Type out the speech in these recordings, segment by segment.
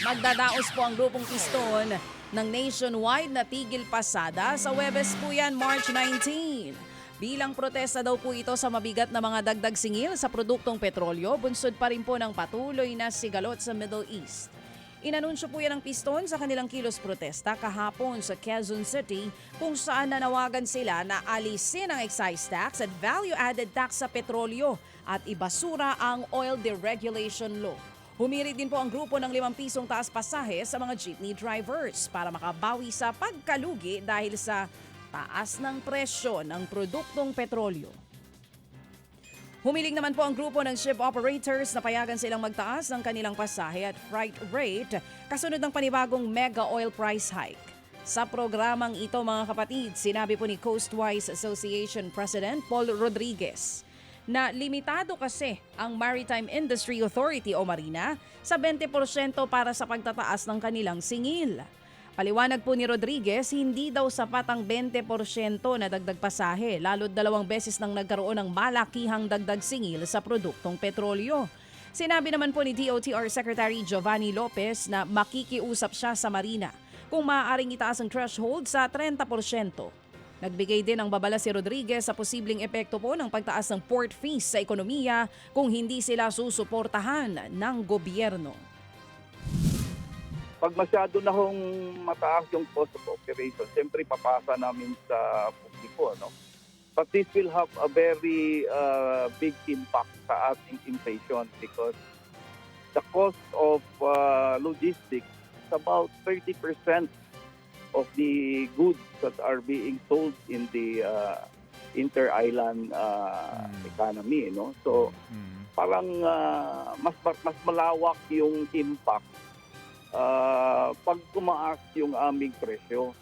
Magdadaos po ang grupong piston ng nationwide na tigil pasada sa Huwebes po yan, March 19. Bilang protesta daw po ito sa mabigat na mga dagdag singil sa produktong petrolyo, bunsod pa rin po ng patuloy na sigalot sa Middle East. Inanunsyo po yan ng piston sa kanilang kilos protesta kahapon sa Quezon City kung saan nanawagan sila na alisin ang excise tax at value-added tax sa petrolyo at ibasura ang oil deregulation law. Humirit din po ang grupo ng 5 pisong taas pasahe sa mga jeepney drivers para makabawi sa pagkalugi dahil sa taas ng presyo ng produktong petrolyo. Humiling naman po ang grupo ng ship operators na payagan silang magtaas ng kanilang pasahe at freight rate kasunod ng panibagong mega oil price hike. Sa programang ito mga kapatid, sinabi po ni Coastwise Association President Paul Rodriguez na limitado kasi ang Maritime Industry Authority o Marina sa 20% para sa pagtataas ng kanilang singil. Paliwanag po ni Rodriguez, hindi daw sapat ang 20% na dagdag pasahe, lalo't 2 beses nang nagkaroon ng malakihang dagdag singil sa produktong petrolyo. Sinabi naman po ni DOTR Secretary Giovanni Lopez na makikiusap siya sa Marina kung maaaring itaas ang threshold sa 30%. Nagbigay din ng babala si Rodriguez sa posibleng epekto po ng pagtaas ng port fees sa ekonomiya kung hindi sila susuportahan ng gobyerno. Pag masyado na hong mataas yung cost of operation, siyempre papasa namin sa publiko. No? But this will have a very big impact sa ating inflation because the cost of logistics is about 30% of the goods that are being sold in the inter-island economy, no? So parang mas malawak yung impact pag tumaas yung aming presyo.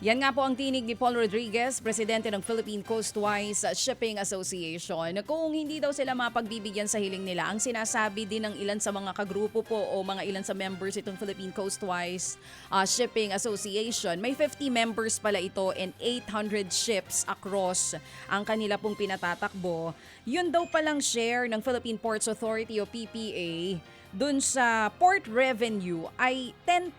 Yan nga po ang tinig ni Paul Rodriguez, presidente ng Philippine Coastwise Shipping Association. Kung hindi daw sila mapagbibigyan sa hiling nila, ang sinasabi din ng ilan sa mga kagrupo po o mga ilan sa members itong Philippine Coastwise Shipping Association, may 50 members pala ito and 800 ships across ang kanila pong pinatatakbo. Yun daw palang share ng Philippine Ports Authority o PPA dun sa port revenue ay 10%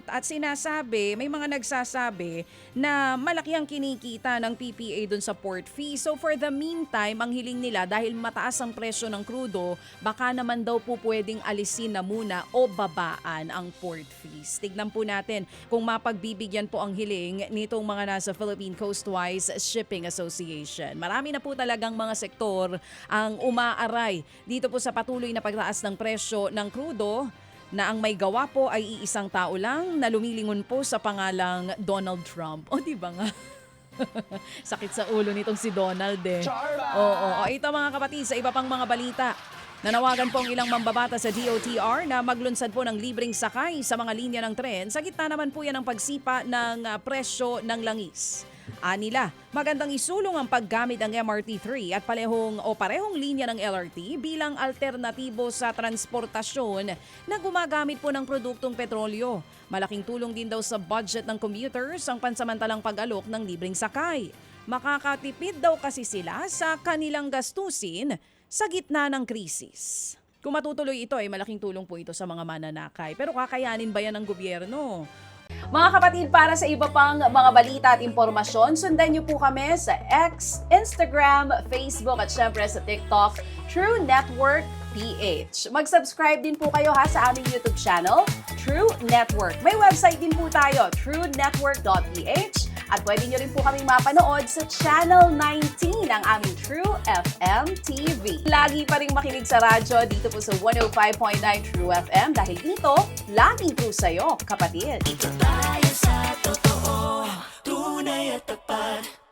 at sinasabi, may mga nagsasabi na malaki ang kinikita ng PPA dun sa port fee. So for the meantime, ang hiling nila dahil mataas ang presyo ng krudo, baka naman daw po pwedeng alisin na muna o babaan ang port fees. Tignan po natin kung mapagbibigyan po ang hiling nitong mga nasa Philippine Coastwise Shipping Association. Marami na po talagang mga sektor ang umaaray dito po sa patuloy na pagtaas ng presyo ng krudo na ang may gawa po ay iisang tao lang na lumilingon po sa pangalang Donald Trump. O di ba nga? Sakit sa ulo nitong si Donald eh. Oo. Ito mga kapatid, sa iba pang mga balita. Nanawagan po ang ilang mambabata sa DOTR na maglunsad po ng libreng sakay sa mga linya ng tren. Sa gitna naman po yan ang pagsipa ng presyo ng langis. Anila, magandang isulong ang paggamit ng MRT3 at parehong linya ng LRT bilang alternatibo sa transportasyon na gumagamit po ng produktong petrolyo. Malaking tulong din daw sa budget ng commuters ang pansamantalang pag-alok ng libreng sakay. Makakatipid daw kasi sila sa kanilang gastusin sa gitna ng krisis. Kung matutuloy ito ay malaking tulong po ito sa mga mananakay. Pero kakayanin ba yan ng gobyerno? Mga kapatid, para sa iba pang mga balita at impormasyon, sundan niyo po kami sa X, Instagram, Facebook at syempre sa TikTok, True Network PH. Mag-subscribe din po kayo ha sa aming YouTube channel, True Network. May website din po tayo, truenetwork.ph. At pwede nyo rin po kaming mapanood sa Channel 19 ng aming True FM TV. Lagi pa rin makinig sa radyo dito po sa 105.9 True FM dahil dito, laging true sa'yo, kapatid. Ito tayo sa totoo, tunay at tapat.